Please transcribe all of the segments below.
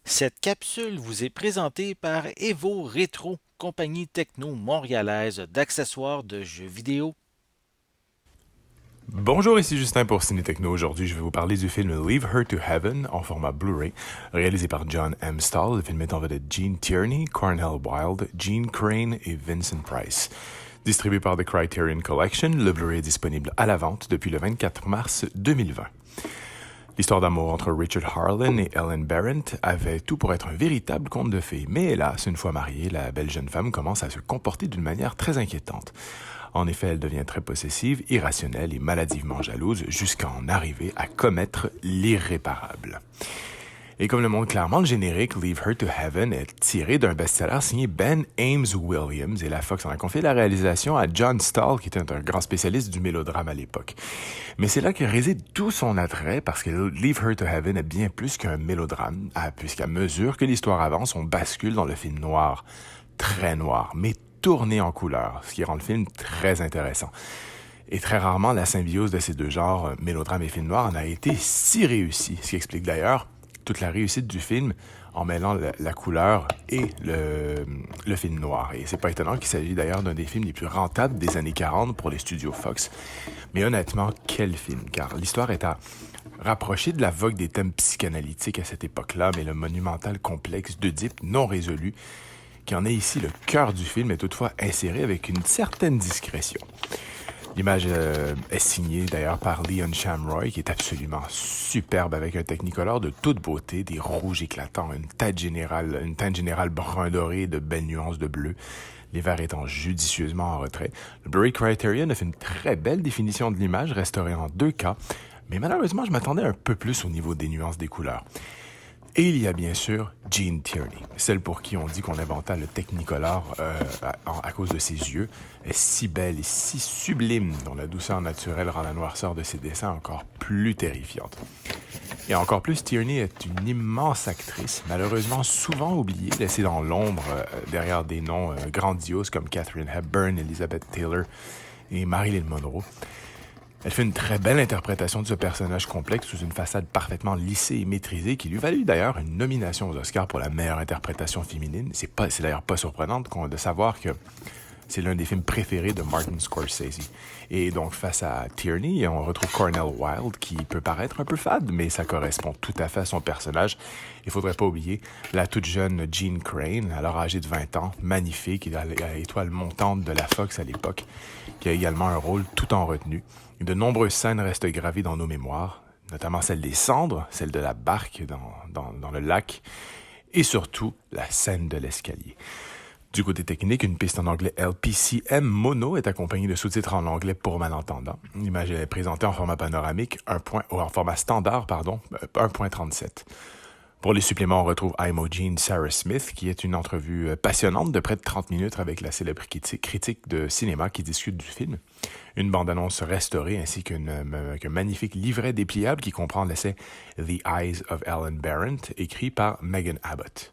Cette capsule vous est présentée par Evo Rétro, compagnie techno montréalaise d'accessoires de jeux vidéo. Bonjour, ici Justin pour Ciné Techno. Aujourd'hui, je vais vous parler du film Leave Her to Heaven en format Blu-ray, réalisé par John M. Stahl. Le film est en vedette Gene Tierney, Cornell Wilde, Gene Crane et Vincent Price. Distribué par The Criterion Collection, le Blu-ray est disponible à la vente depuis le 24 mars 2020. L'histoire d'amour entre Richard Harlan et Ellen Barrett avait tout pour être un véritable conte de fées, mais hélas, une fois mariée, la belle jeune femme commence à se comporter d'une manière très inquiétante. En effet, elle devient très possessive, irrationnelle et maladivement jalouse, jusqu'à en arriver à commettre l'irréparable. Et comme le montre clairement le générique, Leave Her to Heaven est tiré d'un best-seller signé Ben Ames Williams, et la Fox en a confié la réalisation à John Stahl, qui était un grand spécialiste du mélodrame à l'époque. Mais c'est là que réside tout son attrait, parce que Leave Her to Heaven est bien plus qu'un mélodrame, puisqu'à mesure que l'histoire avance, on bascule dans le film noir, très noir, mais tourné en couleur, ce qui rend le film très intéressant. Et très rarement, la symbiose de ces deux genres, mélodrame et film noir, en a été si réussie, ce qui explique d'ailleurs toute la réussite du film en mêlant la couleur et le film noir. Et c'est pas étonnant qu'il s'agit d'ailleurs d'un des films les plus rentables des années 40 pour les studios Fox. Mais honnêtement, quel film, car l'histoire est à rapprocher de la vogue des thèmes psychanalytiques à cette époque-là, mais le monumental complexe d'Oedipe non résolu, qui en est ici le cœur du film, est toutefois inséré avec une certaine discrétion. L'image est signée d'ailleurs par Leon Shamroy, qui est absolument superbe avec un Technicolor de toute beauté, des rouges éclatants, une teinte générale brun doré, de belles nuances de bleu, les verts étant judicieusement en retrait. Le Blu-ray Criterion a fait une très belle définition de l'image, restaurée en 2K, mais malheureusement, je m'attendais un peu plus au niveau des nuances des couleurs. Et il y a bien sûr Gene Tierney, celle pour qui on dit qu'on inventa le Technicolor à cause de ses yeux, est si belle et si sublime, dont la douceur naturelle rend la noirceur de ses dessins encore plus terrifiante. Et encore plus, Tierney est une immense actrice, malheureusement souvent oubliée, laissée dans l'ombre derrière des noms grandioses comme Katharine Hepburn, Elizabeth Taylor et Marilyn Monroe. Elle fait une très belle interprétation de ce personnage complexe sous une façade parfaitement lissée et maîtrisée qui lui valut d'ailleurs une nomination aux Oscars pour la meilleure interprétation féminine. C'est d'ailleurs pas surprenant de savoir que c'est l'un des films préférés de Martin Scorsese. Et donc face à Tierney, on retrouve Cornell Wilde qui peut paraître un peu fade, mais ça correspond tout à fait à son personnage. Il faudrait pas oublier la toute jeune Gene Crane, alors âgée de 20 ans, magnifique, étoile montante de la Fox à l'époque, qui a également un rôle tout en retenue. De nombreuses scènes restent gravées dans nos mémoires, notamment celle des cendres, celle de la barque dans le lac, et surtout la scène de l'escalier. Du côté technique, une piste en anglais LPCM mono est accompagnée de sous-titres en anglais pour malentendants. L'image est présentée en format panoramique, en format standard, 1.37. Pour les suppléments, on retrouve Imogen Sarah Smith, qui est une entrevue passionnante de près de 30 minutes avec la célèbre critique de cinéma qui discute du film. Une bande-annonce restaurée ainsi qu'un magnifique livret dépliable qui comprend l'essai The Eyes of Ellen Barrett, écrit par Megan Abbott.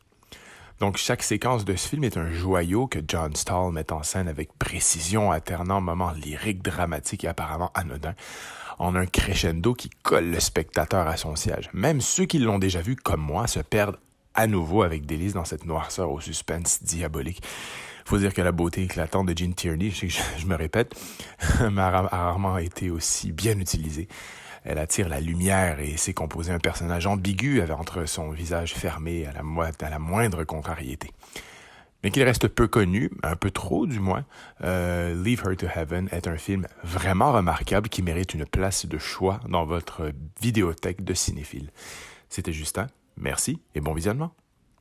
Donc, chaque séquence de ce film est un joyau que John Stahl met en scène avec précision, alternant moments lyriques, dramatiques et apparemment anodins, en un crescendo qui colle le spectateur à son siège. Même ceux qui l'ont déjà vu, comme moi, se perdent à nouveau avec délice dans cette noirceur au suspense diabolique. Faut dire que la beauté éclatante de Gene Tierney, je me répète, a rarement été aussi bien utilisée. Elle attire la lumière et sait composer un personnage ambigu entre son visage fermé à la moindre contrariété. Mais qu'il reste peu connu, un peu trop du moins, Leave Her to Heaven est un film vraiment remarquable qui mérite une place de choix dans votre vidéothèque de cinéphiles. C'était Justin, merci et bon visionnement.